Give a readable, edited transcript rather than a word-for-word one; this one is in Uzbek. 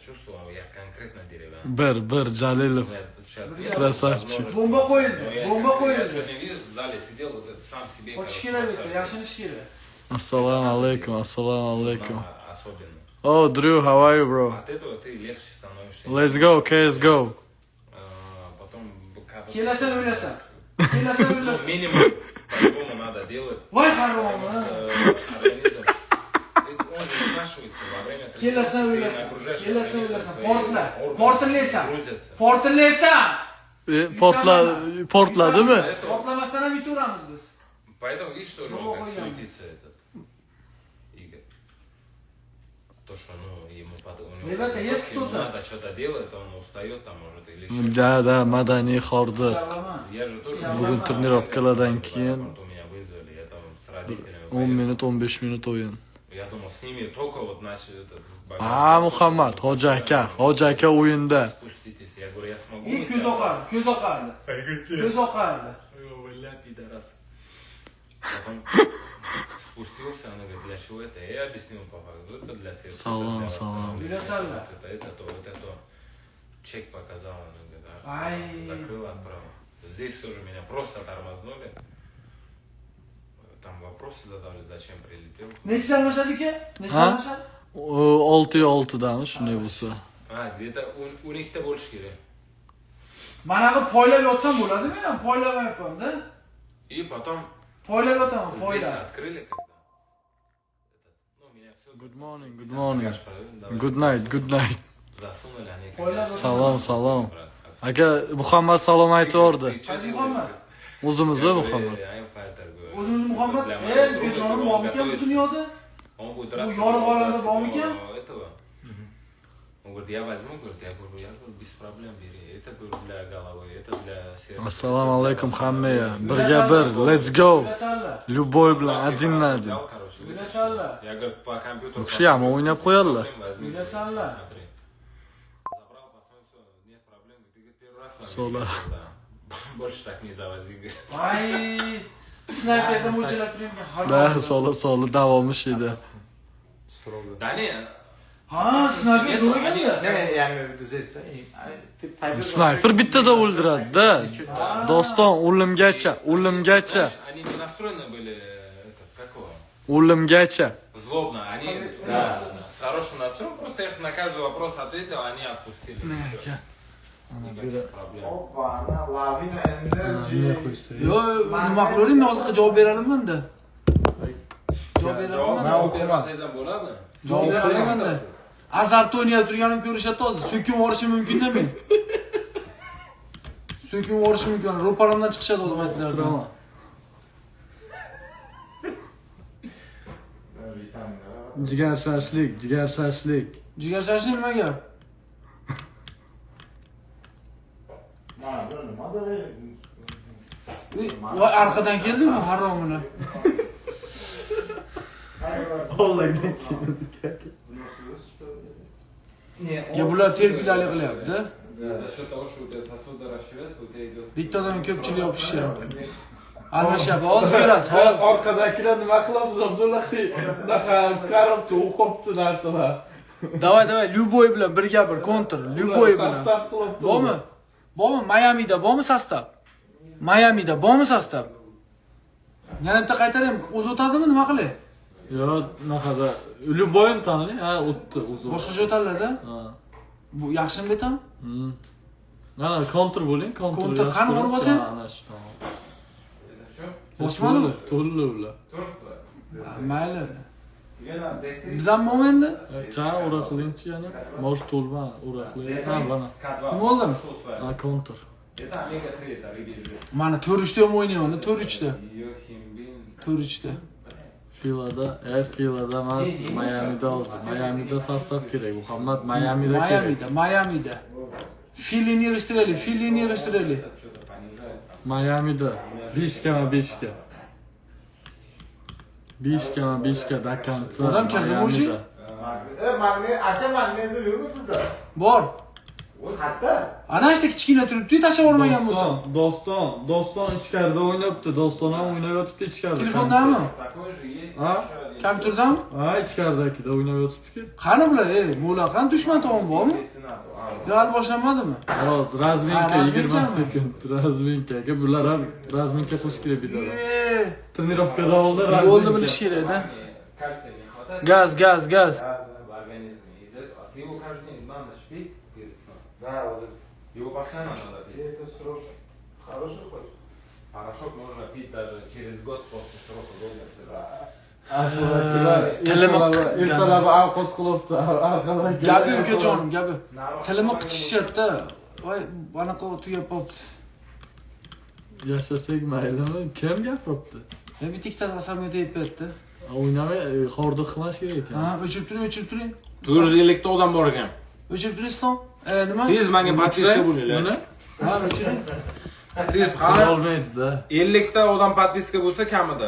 чувствовал, я конкретно деревянный. Bir Jalilov. Красавчик. Bomba qo'yildi. Bomba Я qo'yildi. сегодня видел, в зале сидел, вот это сам себе. Ochish kerak edi, yaxshilish kerak. Assalomu alaykum, assalomu alaykum. Особенно. Oh, Drew, how are you, bro? От этого ты легче становишься. Let's go, CSGO. Потом... Kelasan o'ylasan. Kelasan o'ylasan. Минимум по-любому надо делать. Voy harom. Организм, он же изнашивается во время тренировки. Kelasan o'ylasan. Kelasan o'ylasan. Portla. Portlaysan. Грузятся. Portlaysan. Portladimi? Portlamasdan ham yutaveramiz biz. Поэтому видишь, что же он как суетится этот Игорь. То, что ему Ребята, есть кто-то? надо что-то делать, он устает там может или еще. Da, madaniy xordi. Я же тоже... Bugun trenirovkalardan keyin У меня вызвали, я там с родителями. 10 minut, 15 minut o'yin. Я думал, с ними только вот начали этот... Muhammad, Hoji aka o'yinda. Спуститесь. Я говорю, я смогу. И ko'z oqardi, ko'z oqardi. Ko'z oqardi. Пидорас. Потом спустился, она говорит, для чего это? Я объяснил по факту, это для сердца. Салам. Это то, вот это. Чек показал, она говорит, закрыла, отправила. Здесь тоже меня просто тормознули. Там вопросы задали, зачем прилетел. Nechidan boshladi aka? Nechidan boshladi? 6-6dan shunday bo'lsa. Где-то у них-то больше керек. Mana bu poylab yotsam bo'ladimi? Men ham poylamayapman-da. И потом Poylab yotaman, здесь poylab. открыли, когда... меня все... Good morning. Good night. Засунули, они... Salom. Aka, Muhammad salom aytyordi. Qaysi Muhammad? O'zimizni Muhammad. O'zimiz Muhammad. Jonim bormikan bu dunyoda? Он будет Bu драться. yorug' olamda bormikan? Этого. Он говорит, я возьму, говорит, я говорю, без проблем бери. Это, говорю, для головы, это для сердца. Assalomu alaykum hammaga. Birga bir, let's go. Bilasanlar. Любой bilan adin-adin. Взял, короче, Bilasanlar. Я, говорю, по компьютеру... Kishi ham o'ynab qo'yadilar. Возьми, Bilasanlar. смотри. Забрал, посмотрел, все, нет проблем. Ты говорит, первый раз... Sola. Больше так не завози, говорит. Voy. Snayperda mo'ljalab turilgan. Da, soli davomish edi. Да не, Ha, snayper so'raganda. Ne yani düzeyde? Snayper bittada o'ldiradi-da. Doston o'limgacha. знаешь, они не настроены были, как его, O'limgacha. злобно. Они с хорошим настроем, просто их на каждый вопрос ответил, они отпустили. Всё. Никаких проблем. Hoppa, lavina enerji. Yo, nima qilavering, men hozir javob beramanman-da. Javob beraman. Neden bo'ladi? Javob beraman-da. Azart o'ynab turganim ko'rishyapti hozir. So'kin yuborishi mumkin-da men. So'kin yuborishi mumkin. Ro'paramdan chiqishadi hozir aytlardan. Jigar shashlik. Jigar shashlik nimaga? Voy, arqadan keldimi haromini? Ollangdan Ya bular terpilali qilyapti. За счет того, что у тебя сосуды расширяются, у тебя идет... Bittadan ko'pchilik yopishyapti. Almashyapti. Hozir ko'rasiz. Hozir orqadagilar nima qilamiz Abdullahi? Bunaqa qarabdi, o'qibdi narsalar. Давай, любой bilan birga bir kontr, любой bilan. Bormi? Mayamida bormi sostav? Mayamida bormi sostav? Yana bitta qaytaring, o'zi o'tadimi, nima qilay? Yo, naqada Любойni taniding? Ha, o'tdi o'zi. Boshqacha o'tadilar-da. Ha. Bu yaxshimi bitam? Mana kontr bo'ling, Kontr qani bor bo'lsa? Ana shu tomon. Boshqami? To'lli ular. Mayli. Biz ham endi. Qani ura qilingchi yana? Mosh to'lma, ura qiling. Ha, mana. Nima bo'ldi? Ha, kontr. Это омега-3, это рыбий. Mana 4-3 ham o'ynayapman, 4-3 da. 4-3 da. Filada emas, Mayamida hozir. Mayamida sostav kerak. Muhammad Mayamida kerak. Mayamida. Filini yig'ishtiraylik. Mayamida 5-5. 5-5 dakansa. Odam kirdimi o'sha? Magne, aka magnezi yok mu sizde? Bor. Qayerda? Ana işte kichkina turibdi, tashlab yubormagan bo'lsam. Doston ichkarida o'ynabdi. Doston ham o'ynab yotibdi ichkarida. Telefondami? Такой же есть. Ha? Kompyuterdami? Ha, ichkaridagida o'ynab yotibdi-ku. Qani bular? Mo'la qani dushman tomon bormi? Yo, hali boshlanmadimi? Hozir razminka Ha, 20 razminkami? sekund. Razminkaga bular ham razminka qilish kerak bilalar. Trenirovkada oldi Yo'lni razminka. bilish kerak-da. Кальция не хватает. Gaz, gaz, gaz. В организме. А ты его каждый день надо пить перед сном. Да, вот Его постоянно надо пить. это срок. Хороший хоть? Порошок можно пить даже через год после срока годности. Да. Tilimi Ertalab ovqat qilibdi. Arqadan gapi ukajonim, gapi. Tilimi qichishyapti. Voy, anaqa tugab qolibdi. Yashasak maylimi? Kim gapiribdi? Bitta ikkita asamga tegib berdi. O'ynamay, hordiq qilmash kerak ekan. Ha, o'chirib turing. 450 ta odam bor ekan. O'chirib turingizmi? Nima? Tez menga podpiska bo'linglar. Buni Ha, o'chiring. Tez qani olmaydi-da. 50 ta odam podpiska bo'lsa kamida.